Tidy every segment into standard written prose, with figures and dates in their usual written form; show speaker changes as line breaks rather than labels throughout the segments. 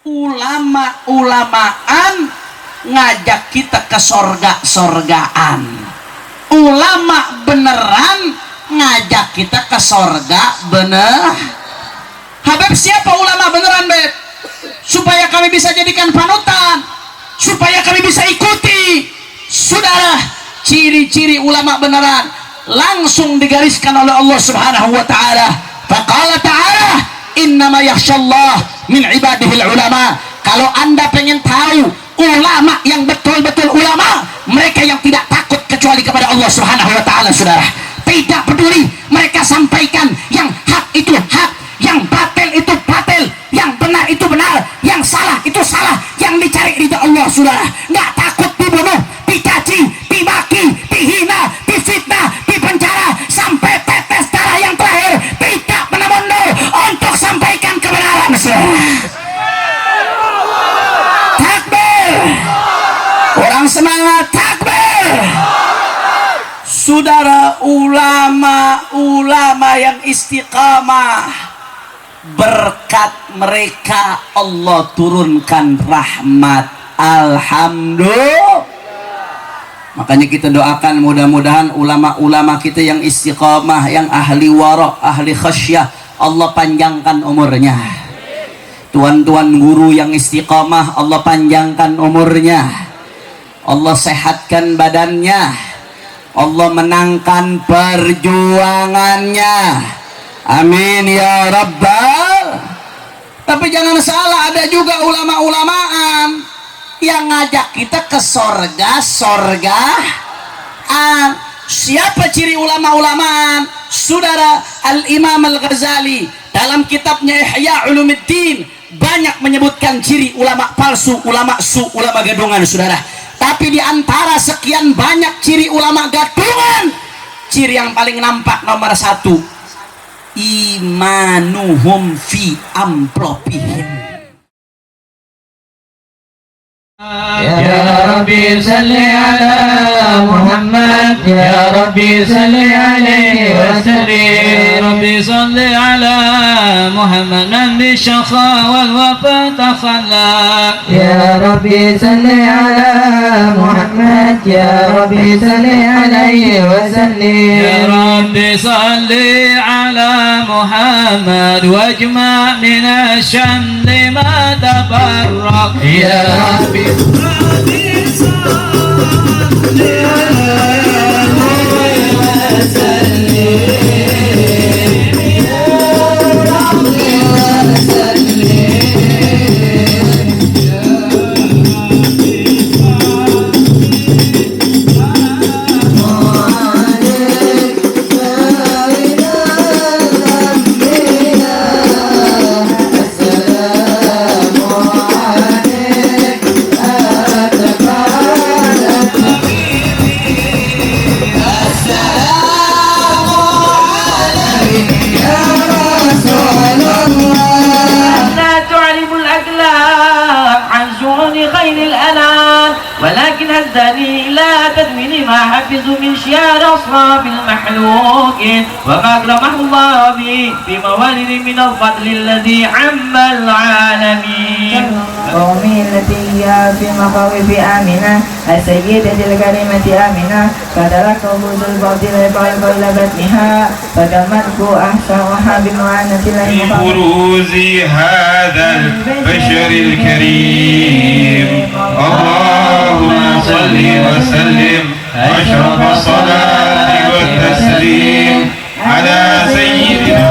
ulama-ulamaan ngajak kita ke sorga-sorgaan. Ulama beneran ngajak kita ke sorga bener. Habib, siapa ulama beneran, Beb? Supaya kami bisa jadikan panutan, supaya kami bisa ikuti. Saudara, ciri-ciri ulama beneran langsung digariskan oleh Allah Subhanahu wa taala. Faqala ta'ala, innama yakhshallah min ibadihil ulama. Kalau Anda pengen tahu ulama yang betul-betul ulama, mereka yang tidak takut kecuali kepada Allah Subhanahu wa taala, saudara. Tidak peduli mereka sampaikan yang hak itu hak, yang batil itu batil, yang benar itu benar, yang salah itu salah, yang dicari ridha Allah, saudara. Nggak takut dibunuh, dicaci, dimaki, dihina, difitnah, dipenjara sampai tetes darah yang terakhir, tidak pernah mundur untuk sampaikan kebenaran, saudara. Takbir, orang semangat, takbir. Saudara, ulama-ulama yang istiqamah, berkat mereka Allah turunkan rahmat. Alhamdulillah. Makanya kita doakan mudah-mudahan ulama-ulama kita yang istiqamah, yang ahli wara', ahli khasyah, Allah panjangkan umurnya. Tuan-tuan guru yang istiqamah, Allah panjangkan umurnya, Allah sehatkan badannya, Allah menangkan perjuangannya. Amin ya Rabbal. Tapi jangan salah, ada juga ulama-ulamaan yang ngajak kita ke sorga-sorgaan. Siapa ciri ulama-ulamaan? Saudara, Al-Imam Al-Ghazali dalam kitabnya Ihya Ulumuddin banyak menyebutkan ciri ulama palsu, ulama su, ulama gadungan, saudara. Tapi di antara sekian banyak ciri ulama gadungan, ciri yang paling nampak nomor satu, imanuhum fi amplopihim.
Ya Rabbi salli ala Muhammad, Ya Rabbi salli alaihi wa sallim. Ya Rabbi salli ala Muhammad, nabi syakha wal wafa takhalla. Ya Rabbi salli ala Muhammad, Ya Rabbi salli alaihi wa sallim. Ya Rabbi salli ala Muhammad wajma' min ash-shamli ma tafarraq. Ya Rabbi ولكن هزني إلى تدوين ما حفظوا من شعار أصحاب المحلوقين وما أكرمه الله به في موالد من الفضل الذي عم العالمين.
قومي التي هي في مخاوف آمنة السيدة الكريمة آمنة فترك وجود الباطل يطالب إلى بطنها فتملك أحسنها بمعاناة الله
في بروز هذا البشر الكريم. اللهم صل وسلم أشرف الصلاة والتسليم على سيدنا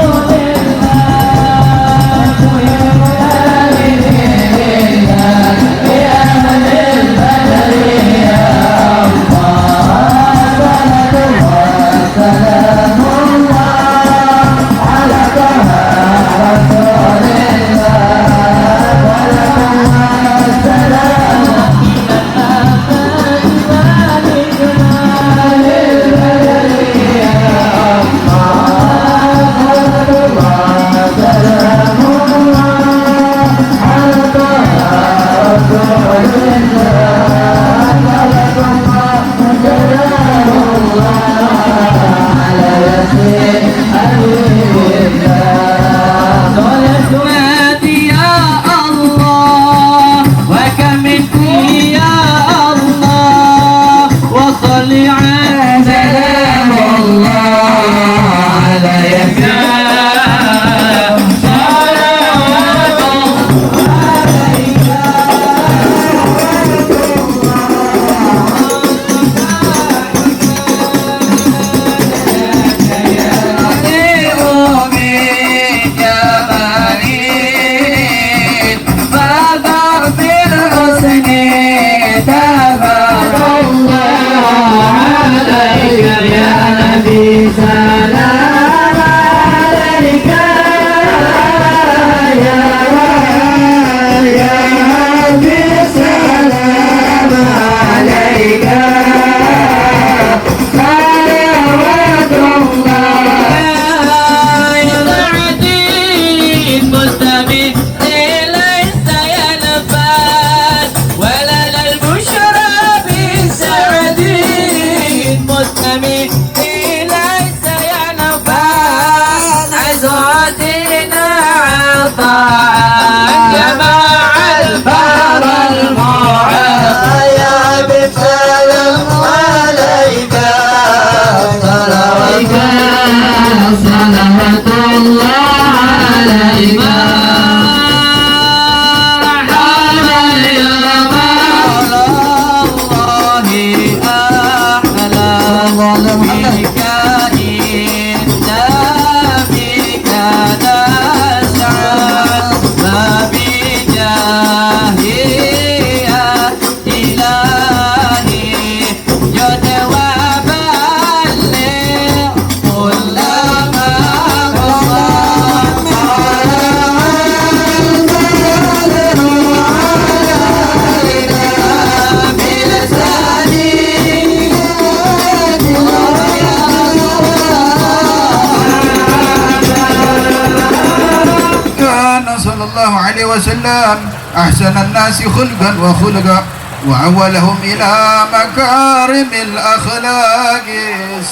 وسلم أحسن الناس خلقا وخلقا وأولهم إلى مكارم الأخلاق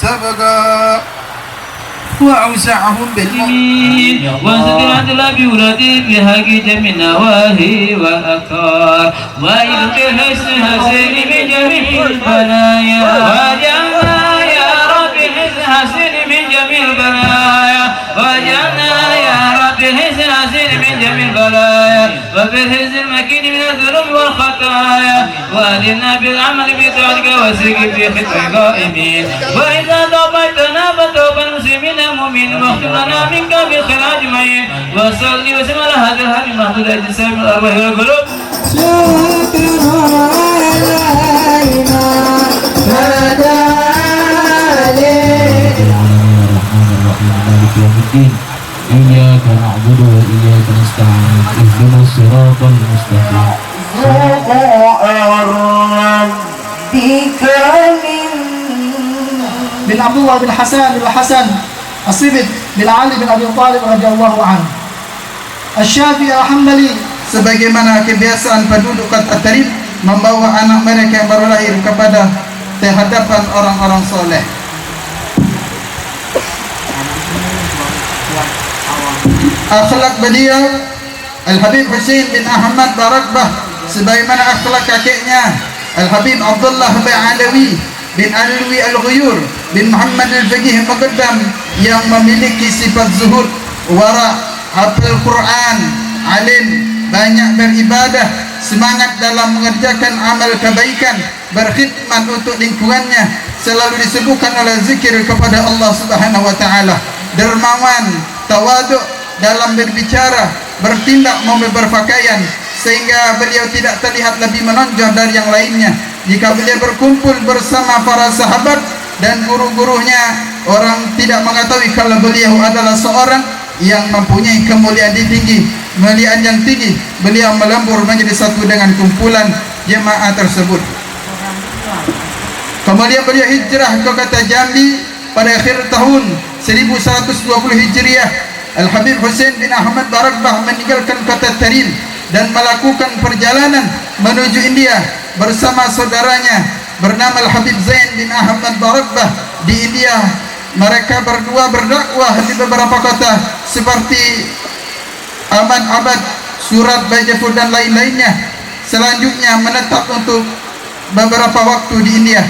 سبقا وأوسعهم
المسلمين وستر عدل بورد بهاج جميع النواهي والأقطار وإلقي حسن حسين من جميع البلايا وجعلنا يا رب حسن حسين من جميع البلايا وجعلنا يا رب حسن حسين من جميع البلايا وبالحسن المكين من الذنوب والخطايا وأهلنا بالعمل بطاعتك وسلك في خطر قائمين وإذا توبتنا فتوبة المسلمين المؤمنين واغفر لنا منك بالخير أجمعين وصلي وسلم على هذا الهادي المحمود الجسام الأرواح والقلوب
إياك نعبد وإياك نستعين اهدنا الصراط المستقيم
bin Abdullah bin Hasan As-Sibit bin Ali bin Abi Thalib radhiyallahu anhu. Asy-Syafi'i al-Hanbali,
sebagaimana kebiasaan penduduk kota Tarif membawa anak mereka yang baru lahir kepada hadapan orang-orang soleh. Akhlak beliau Al-Habib Husain bin Ahmad Barakbah sebagaimana akhlak kakeknya Al-Habib Abdullah bin Alawi bin Alwi Al-Ghuyur bin Muhammad Al-Faqih Muqaddam yang memiliki sifat zuhud, wara', hafal Quran, alim, banyak beribadah, semangat dalam mengerjakan amal kebaikan, berkhidmat untuk lingkungannya, selalu disebutkan oleh zikir kepada Allah Subhanahu wa taala, dermawan, tawaduk dalam berbicara, bertindak maupun berpakaian, sehingga beliau tidak terlihat lebih menonjol dari yang lainnya. Jika beliau berkumpul bersama para sahabat dan guru-gurunya, orang tidak mengetahui kalau beliau adalah seorang yang mempunyai kemuliaan tinggi, kemuliaan yang tinggi. Beliau melembur menjadi satu dengan kumpulan jemaah tersebut. Kemudian beliau hijrah ke kota Jambi pada akhir tahun 1120 Hijriah. Al-Habib Husain bin Ahmad Barakbah meninggalkan kota Taril dan melakukan perjalanan menuju India bersama saudaranya bernama Al-Habib Zain bin Ahmad Barakbah di India. Mereka berdua berdakwah di beberapa kota seperti Ahmedabad, Surat, Bajapur dan lain-lainnya. Selanjutnya menetap untuk beberapa waktu di India.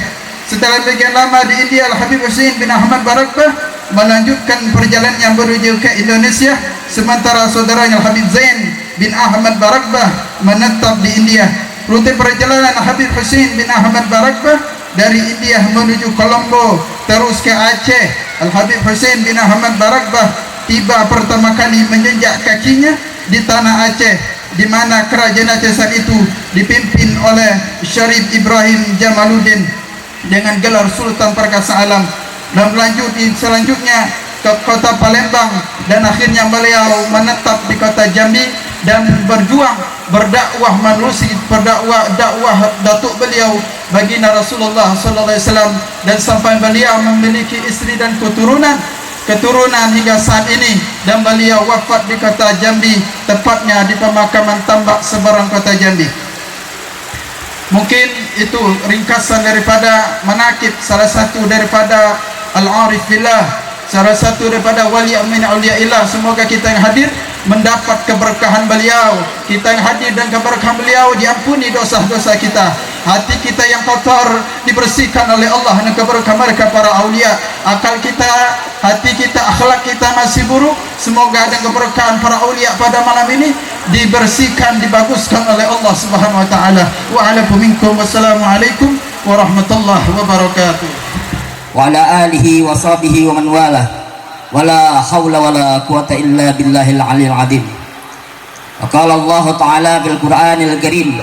Setelah bagian lama di India, Al-Habib Husain bin Ahmad Barakbah melanjutkan perjalanannya menuju ke Indonesia, sementara saudaranya Al-Habib Zain bin Ahmad Barakbah menetap di India. Rute perjalanan Al-Habib Husain bin Ahmad Barakbah dari India menuju Colombo terus ke Aceh. Al-Habib Husain bin Ahmad Barakbah tiba pertama kali menjejak kakinya di tanah Aceh, di mana kerajaan Aceh saat itu dipimpin oleh Syarif Ibrahim Jamaluddin dengan gelar Sultan Perkasa Alam, dan selanjutnya ke kota Palembang, dan akhirnya beliau menetap di kota Jambi dan berjuang berdakwah menerusi dakwah datuk beliau baginda Rasulullah sallallahu alaihi wasallam, dan sampai beliau memiliki istri dan keturunan hingga saat ini, dan beliau wafat di kota Jambi, tepatnya di pemakaman Tambak Seberang kota Jambi. Mungkin itu ringkasan daripada manaqib salah satu daripada Al-Arif Billah, salah satu daripada wali min auliyaillah. Semoga kita yang hadir mendapat keberkahan beliau, kita yang hadir dan keberkahan beliau diampuni dosa-dosa kita, hati kita yang kotor dibersihkan oleh Allah dengan keberkahan mereka para aulia, akal kita, hati kita, akhlak kita masih buruk, semoga dengan keberkahan para aulia pada malam ini dibersihkan, dibaguskan oleh Allah Subhanahu wa taala. Wa alaikum minkum, wassalamualaikum warahmatullahi wabarakatuh.
Wa ala alihi wa sahbihi wa man wala. Wala hawla wala quwata illa billahil aliyil azim. Wa qala Allah ta'ala fil Qur'anil Karim,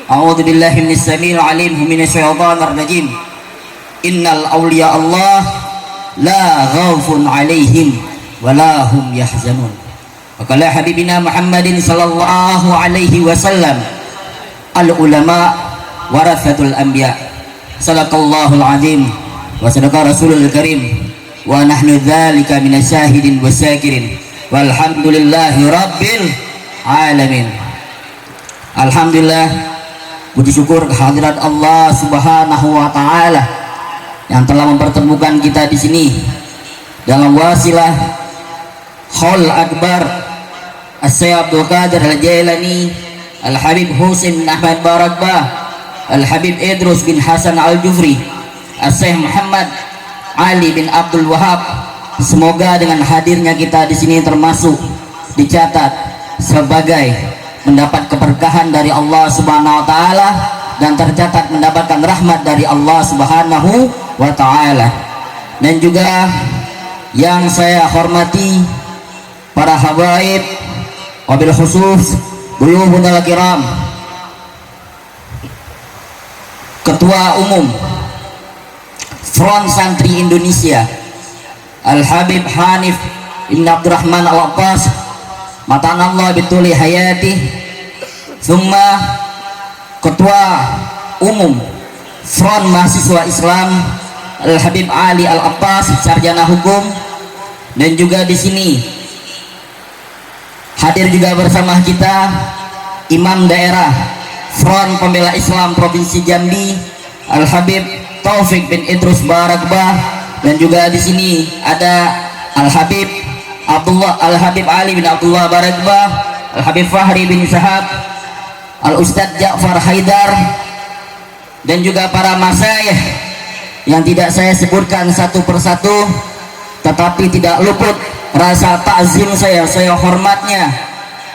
a'udzu billahi minas samiil alim minasy syaithanir rajim. Innal awliya Allah la khaufun 'alaihim wa la hum yahzanun. Wa qala habibina Muhammadin sallallahu alaihi wasallam, al ulama warathatul anbiya. Sadaqallahul azim wa sadaqa rasulul karim. Wa nahnu dzalika minasyahidin wasyakirin walhamdulillahi rabbil alamin. Alhamdulillah, puji syukur kehadirat Allah Subhanahu wa taala yang telah mempertemukan kita di sini dalam wasilah Haul Akbar As-Syekh Abdul Qadir Al-Jailani, Al-Habib Husin bin Ahmad Barakbah, Al-Habib Idrus bin Hasan Al-Jufri, As-Syekh Muhammad Ali bin Abdul Wahab. Semoga dengan hadirnya kita di sini termasuk dicatat sebagai mendapat keberkahan dari Allah Subhanahu wa taala dan tercatat mendapatkan rahmat dari Allah Subhanahu wa taala. Dan juga yang saya hormati para habaib, wabil khusus buyuhunal kiram, Ketua Umum Front Santri Indonesia Al-Habib Hanif Ibn Abdurrahman Al-Abbas Matanallah bituli hayati, summa Ketua Umum Front Mahasiswa Islam Al-Habib Ali Al-Abbas, Sarjana Hukum. Dan juga di sini hadir juga bersama kita Imam Daerah Front Pembela Islam Provinsi Jambi Al-Habib Taufik bin Idrus Barakbah. Dan juga di sini ada Al-Habib Al-Habib Ali bin Abdullah Barakbah, Al-Habib Fahri bin Syahab, Al-Ustadz Ja'far Haidar, dan juga para masyayikh yang tidak saya sebutkan satu persatu, tetapi tidak luput rasa takzim saya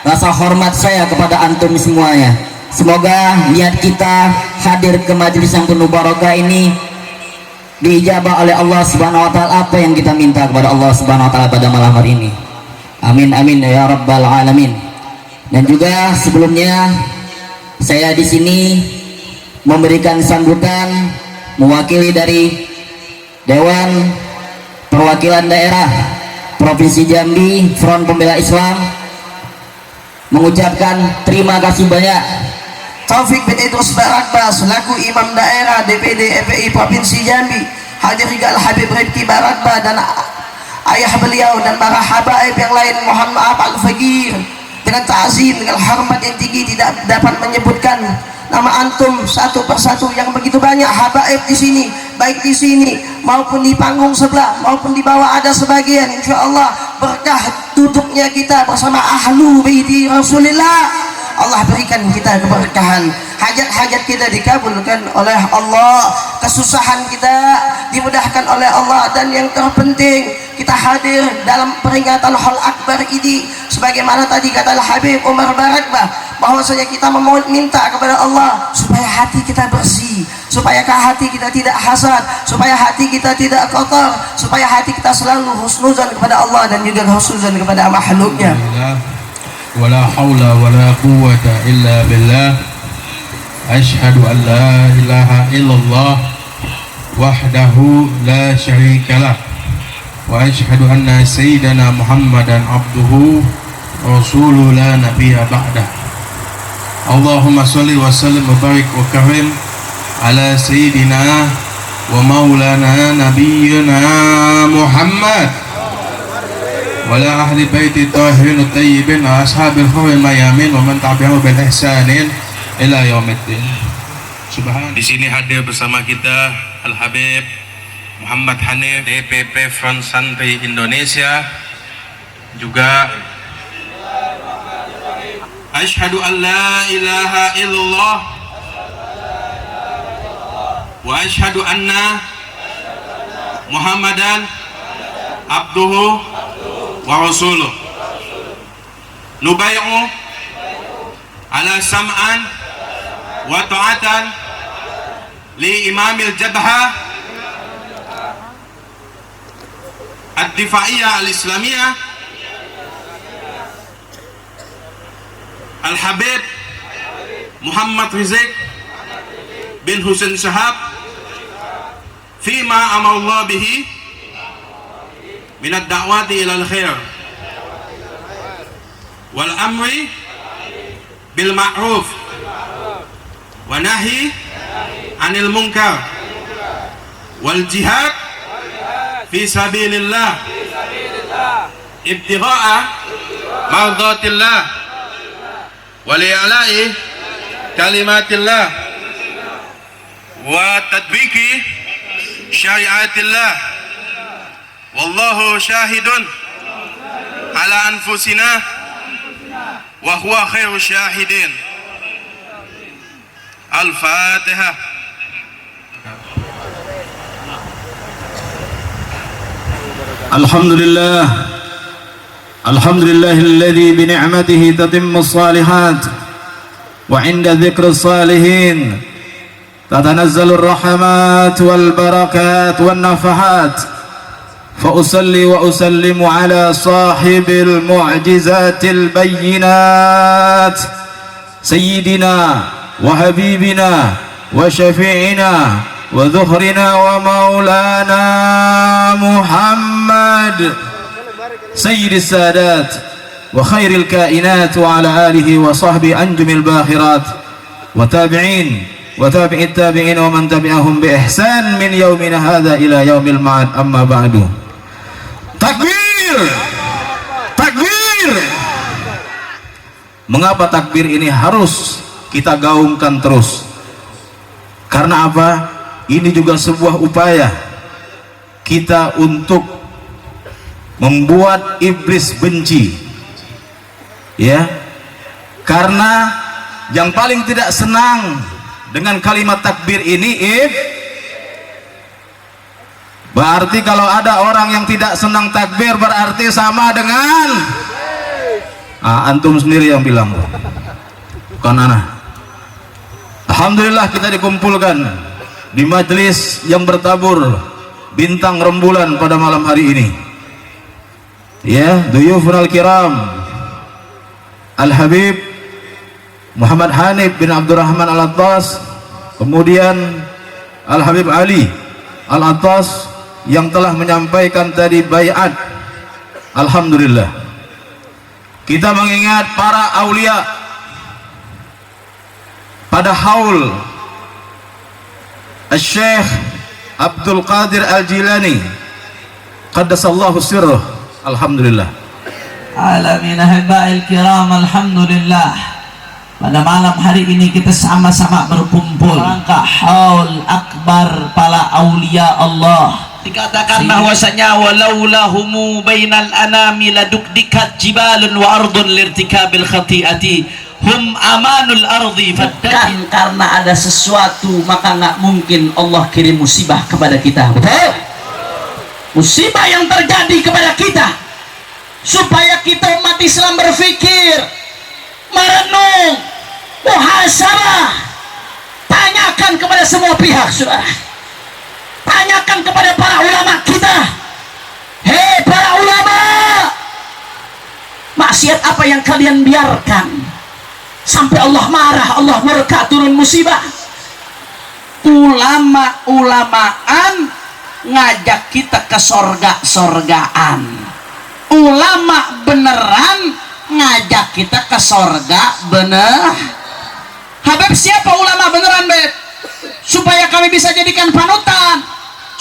rasa hormat saya kepada antum semuanya. Semoga niat kita hadir ke majelis yang penuh barokah ini diijabah oleh Allah Subhanahu wa taala apa yang kita minta kepada Allah Subhanahu wa taala pada malam hari ini. Amin amin ya rabbal alamin. Dan juga sebelumnya saya di sini memberikan sambutan mewakili dari Dewan Perwakilan Daerah Provinsi Jambi Front Pembela Islam mengucapkan terima kasih banyak
Taufik bin Idrus Barakbah selaku Imam Daerah DPD FPI Provinsi Jambi. Hadir juga Al-Habib Rifki Barakbah dan ayah beliau dan para habaib yang lain. Mohon maaf Al-Faqir, dengan ta'zim, dengan hormat yang tinggi tidak dapat menyebutkan nama antum satu persatu yang begitu banyak habaib di sini, baik di sini maupun di panggung sebelah maupun di bawah ada sebagian. Insyaallah berkah duduknya kita bersama ahlu baiti Rasulillah, Allah berikan kita keberkahan, hajat-hajat kita dikabulkan oleh Allah, kesusahan kita dimudahkan oleh Allah, dan yang terpenting kita hadir dalam peringatan Haul Akbar ini sebagaimana tadi kata Al-Habib Umar Barakbah bahwasanya kita meminta kepada Allah supaya hati kita bersih, supaya hati kita tidak hasad, supaya hati kita tidak kotor, supaya hati kita selalu husnuzan kepada Allah dan juga husnuzan kepada makhluknya.
ولا حول ولا قوة إلا بالله أشهد أن لا إله إلا الله وحده لا شريك له وأشهد أن سيدنا محمدا عبده ورسوله لا نبي بعده اللهم صل وسلم وبارك وكرم على سيدنا ومولانا نبينا محمد ولا أهل بيت الطاهرين الطيبين وأصحاب الحور الميامين ومن تبعهم بالإحسان إلى يوم الدين. Di sini hadir bersama kita Al-Habib Muhammad Hanif DPP Front Santri Indonesia, juga Asyhadu an la ilaha illallah wa asyhadu anna Muhammadan abduhu wa rasuluh. Nubay'u ala sam'an wa ta'atan li imamil jabha ad-difa'iyah al-islamiyah Al-Habib Muhammad Rizik bin Husin Syahab fima amallah bihi minad da'wati ilal khair wal amri bil ma'ruf wa nahi anil munkar wal jihad fi sabilillah ibtigha'a mardatillah wa li'ala'i kalimatillah wa tadbiki syariatillah wallahu syahidun ala anfusina wa huwa khairu syahidin. Al-Fatihah.
Alhamdulillah, alhamdulillahilladzi bi ni'matihi tatimmu shalihat wa 'inda dzikri shalihin tatanazzalu ar-rahmat wal barakat wan nafahat. Fa usalli wa usallimu ala sahibil mu'jizatil bayyinat sayyidina wa habibina wa syafi'ina wa dhuhrina wa maulana Muhammad sayyidis sadat wa khairil kainat wa ala alihi wa sahbihi anjumil bakhirat wa tabi'in wa tabi'it tabi'in wa man tabi'ahum bi ihsan min yaumina hadha ila yaumil ma'ad. Amma ba'du. Takbir, takbir. Mengapa takbir ini harus kita gaungkan terus? Karena apa? Ini juga sebuah upaya kita untuk membuat iblis benci, ya. Karena yang paling tidak senang dengan kalimat takbir ini, berarti kalau ada orang yang tidak senang takbir berarti sama dengan antum sendiri yang bilang, bukan ana. Alhamdulillah kita dikumpulkan di majelis yang bertabur bintang rembulan pada malam hari ini, ya. Duyufun al-kiram Al-Habib Muhammad Hanif bin Abdurrahman Al-Attas, kemudian Al-Habib Ali Al-Attas yang telah menyampaikan tadi baiat. Alhamdulillah kita mengingat para aulia pada haul Syekh Abdul Qadir Al-Jilani qaddasallahu sirruh. Alhamdulillah.
Alamin ahiba'il kiram, alhamdulillah. Pada malam hari ini kita sama-sama berkumpul rangka haul akbar para aulia Allah. Dikatakan bahwasanya walaulahumu bainal anami ladukdikat jibalun wa ardun lirtikabil khati'ati hum amanul ardi faddan. Karena ada sesuatu maka nggak mungkin Allah kirim musibah kepada kita. Betul? Musibah yang terjadi kepada kita supaya kita umat Islam berpikir, merenung, muhasabah. Tanyakan kepada semua pihak, saudara. Tanyakan kepada para ulama kita. Hei para ulama, maksiat apa yang kalian biarkan sampai Allah marah, Allah murka, turun musibah? Ulama-ulamaan ngajak kita ke sorga-sorgaan. Ulama beneran ngajak kita ke sorga bener. Habib, siapa ulama beneran, Beb? Supaya kami bisa jadikan panutan,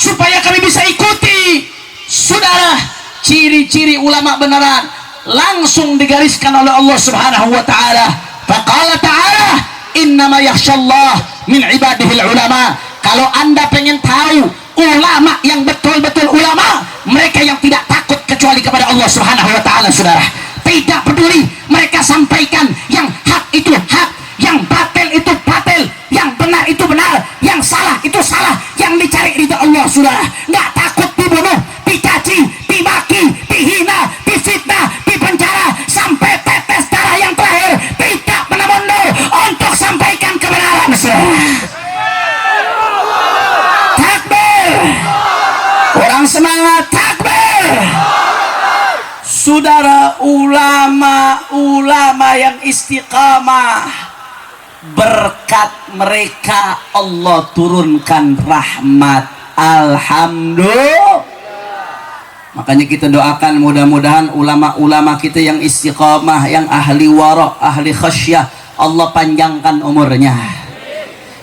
supaya kami bisa ikuti. Saudara, ciri-ciri ulama beneran langsung digariskan oleh Allah Subhanahu wa ta'ala. Faqala ta'ala innama yakhshallah min ibadihil ulama. Kalau anda pengen tahu ulama yang betul-betul ulama, mereka yang tidak takut kecuali kepada Allah Subhanahu wa ta'ala, saudara. Tidak peduli mereka sampaikan yang hak itu hak, yang batil itu batil, yang benar itu benar, yang salah itu salah, yang dicari ridha Allah, saudara. Nggak takut dibunuh, dicaci, dimaki, dihina, difitnah, dipenjara sampai tetes darah yang terakhir, tidak pernah mundur untuk sampaikan kebenaran, saudara. Takbir, orang semangat, takbir. Saudara, ulama-ulama yang istiqamah, berkat mereka Allah turunkan rahmat. Alhamdulillah. Makanya kita doakan mudah-mudahan ulama-ulama kita yang istiqamah, yang ahli wara', ahli khasyah, Allah panjangkan umurnya.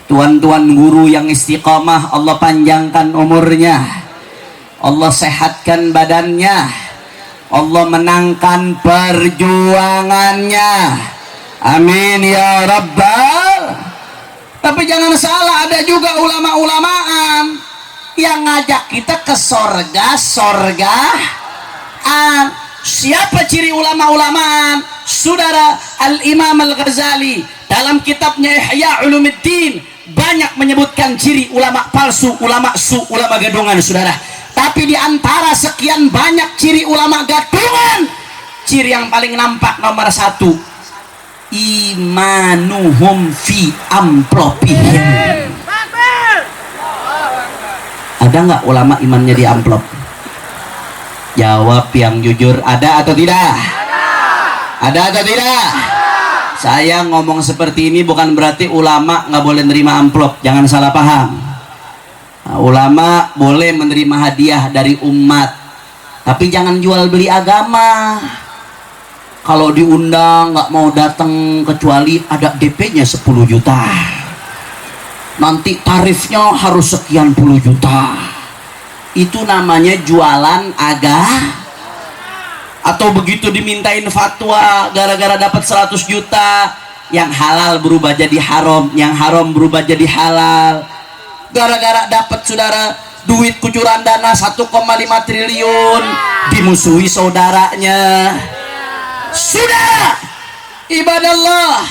Tuan-tuan guru yang istiqamah, Allah panjangkan umurnya, Allah sehatkan badannya, Allah menangkan perjuangannya. Amin ya Rabbal Tapi jangan salah, ada juga ulama-ulamaan yang ngajak kita ke sorgaan. Siapa ciri ulama-ulamaan? Saudara, Al-Imam Al-Ghazali dalam kitabnya Ihya Ulumuddin banyak menyebutkan ciri ulama palsu, ulama ulama gadungan, saudara. Tapi di antara sekian banyak ciri ulama gadungan, ciri yang paling nampak nomor 1, imanuhum fi amplopihim. Ada nggak ulama imannya di amplop? Jawab yang jujur, ada atau tidak? Ada atau tidak? Saya ngomong seperti ini bukan berarti ulama nggak boleh nerima amplop, jangan salah paham. Nah, ulama boleh menerima hadiah dari umat, tapi jangan jual beli agama. Kalau diundang nggak mau datang kecuali ada DP-nya 10 juta. Nanti tarifnya harus sekian puluh juta. Itu namanya jualan agama. Atau begitu dimintain fatwa gara-gara dapat 100 juta, yang halal berubah jadi haram, yang haram berubah jadi halal. Gara-gara dapat, saudara, duit kucuran dana 1,5 triliun, dimusuhi saudaranya. Sudah, ibadallah.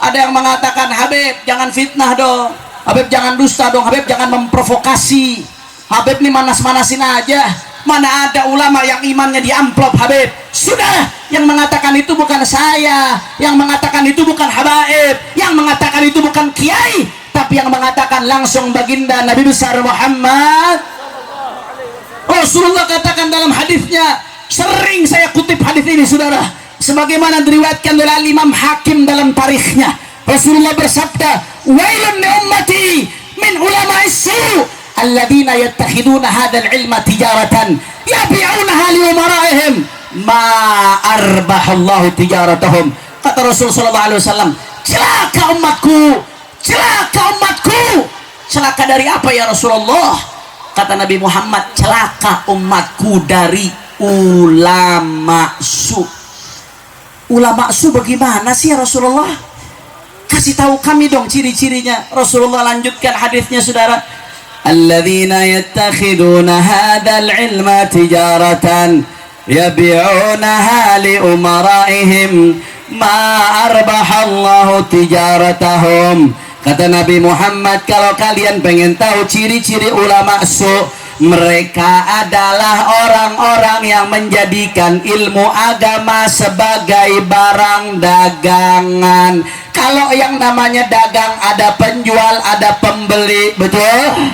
Ada yang mengatakan, Habib jangan fitnah dong, Habib jangan dusta dong, Habib jangan memprovokasi, Habib ini manas-manasin aja. Mana ada ulama yang imannya di amplop, Habib. Sudah, yang mengatakan itu bukan saya, yang mengatakan itu bukan habaib, yang mengatakan itu bukan kiai, tapi yang mengatakan langsung baginda Nabi besar Muhammad. Rasulullah katakan dalam hadisnya, sering saya kutip hadis ini, saudara, sebagaimana diriwayatkan oleh Imam Hakim dalam tarikhnya. Rasulullah bersabda, wailun li ummati min ulama'is su' alladzina yattakhiduna hadzal ilma tijaratan yabi'unaha li umara'ihim ma arbahallahu tijaratahum. Kata Rasul sallallahu alaihi wasallam, celaka umatku, celaka umatku. Celaka dari apa ya Rasulullah? Kata Nabi Muhammad, celaka umatku dari ulama su. Ulama su bagaimana sih ya Rasulullah? Kasih tahu kami dong ciri-cirinya. Rasulullah lanjutkan hadisnya, saudara. Alladzina yattakhiduna hadzal ilma tijaratan yabi'unaha li umara'ihim ma arbahallahu tijaratahum. Kata Nabi Muhammad, kalau kalian pengen tahu ciri-ciri ulama su, mereka adalah orang-orang yang menjadikan ilmu agama sebagai barang dagangan. Kalau yang namanya dagang, ada penjual, ada pembeli, betul?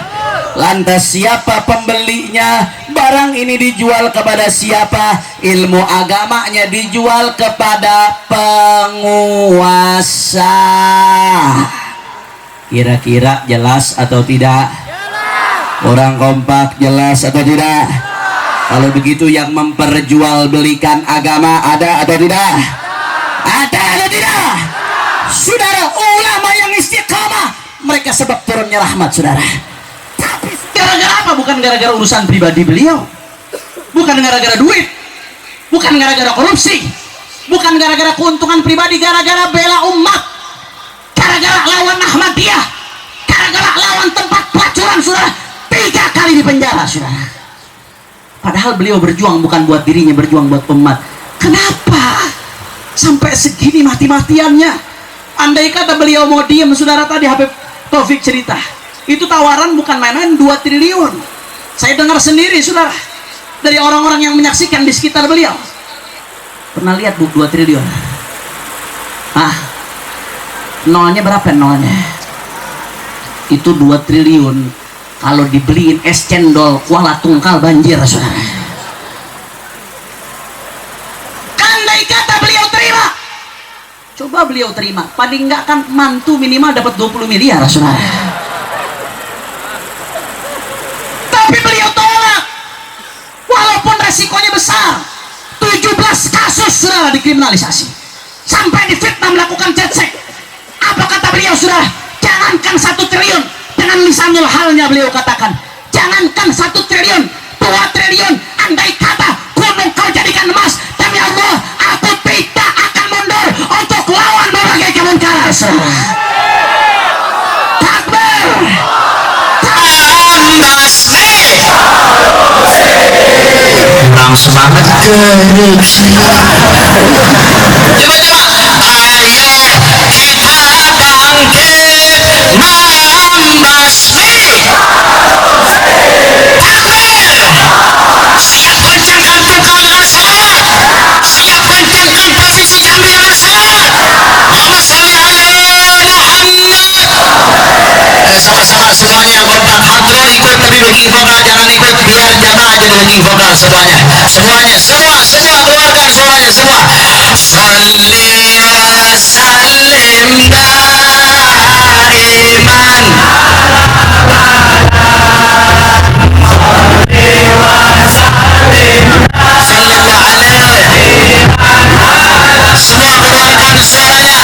Lantas siapa pembelinya? Barang ini dijual kepada siapa? Ilmu agamanya dijual kepada penguasa. Kira-kira jelas atau tidak? Orang kompak, jelas atau tidak? Kalau begitu yang memperjualbelikan agama ada atau tidak? Ada atau tidak? Saudara, ulama yang istiqamah, mereka sebab turunnya rahmat, saudara. Tapi gara-gara apa? Bukan gara-gara urusan pribadi beliau, bukan gara-gara duit, bukan gara-gara korupsi, bukan gara-gara keuntungan pribadi, gara-gara bela umat, gara-gara lawan Ahmadiyah, gara-gara lawan tempat pelacuran, saudara. 3 kali di penjara, saudara. Padahal beliau berjuang bukan buat dirinya, berjuang buat umat. Kenapa sampai segini mati-matiannya? Andai kata beliau mau diam, saudara, tadi Habib Taufik cerita, itu tawaran bukan main-main 2 triliun. Saya dengar sendiri, saudara, dari orang-orang yang menyaksikan di sekitar beliau. Pernah lihat bu 2 triliun? Nolnya berapa nolnya? Itu 2 triliun. Kalau dibeliin es cendol Kuala Tungkal banjir, saudara. Andai kata beliau terima, coba beliau terima, paling enggak kan mantu minimal dapat 20 miliar, saudara. Tapi beliau tolak, walaupun resikonya besar. 17 kasus, saudara, dikriminalisasi, sampai difitnah melakukan cecek. Apa kata beliau, saudara? Jangankan 1 triliun, dengan lisanul halnya beliau katakan, jangankan 1 triliun, 2 triliun, andai kata gunung kau jadikan emas, demi Allah, aku tidak akan mundur untuk lawan berbagai kemungkaran. memang semangat korupsi. Coba-coba, ayo kita bangkit membasmi. Siap goncangkan Pemkab dengan salawat. Siap goncangkan Provinsi Jambi dengan salawat. Allahumma sholli ala Muhammad. Sama-sama semuanya kompak. Hadro ikut tapi backing vokal, jangan ikut, biar jamaah jadi backing vokal semuanya. Semuanya, semua keluarkan suaranya semua. Sholli wa sallim daiman. Semua keluarkan suaranya.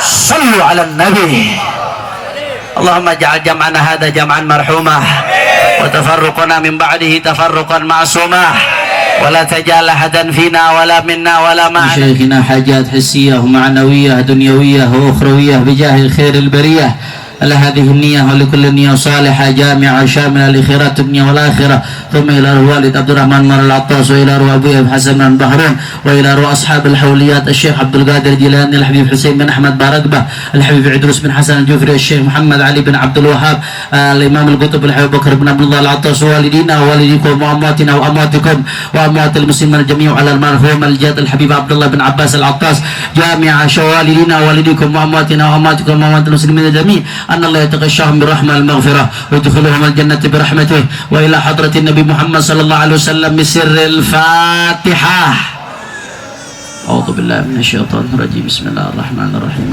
صلوا على النبي. اللهم اجعل جمعنا هذا جمعا مرحوما وتفرقنا من بعده تفرقا معصوما ولا تجعل أحدا فينا ولا منا ولا معنا. لشيخنا حاجات حسية ومعنوية دنيوية وأخروية بجاه الخير البرية على هذه النية ولكل نية صالحة جامعة شاملة لخيرات الدنيا والآخرة. ثم إلى الوالد عبد الرحمن مر العطاس وإلى روح أبوه حسن بن بحرين وإلى روح أصحاب الحوليات الشيخ عبد القادر الجيلاني الحبيب حسين بن أحمد بارقبة الحبيب عدروس بن حسن الجوفري الشيخ محمد علي بن عبد الوهاب الإمام القطب الحبيب بكر بن عبد الله العطاس ووالدينا ووالديكم وأمواتنا وأمواتكم وأموات المسلمين الجميع على المرحوم الجاد الحبيب عبد الله بن عباس العطاس جامع والدينا ووالديكم وأمواتنا وأمواتكم وأموات المسلمين الجميع أن الله يتغشاهم بالرحمة المغفرة ويدخلهم الجنة برحمته. وإلى حضرة النبي محمد صلى الله عليه وسلم بسر الفاتحة. أعوذ بالله من الشيطان الرجيم. بسم الله الرحمن الرحيم.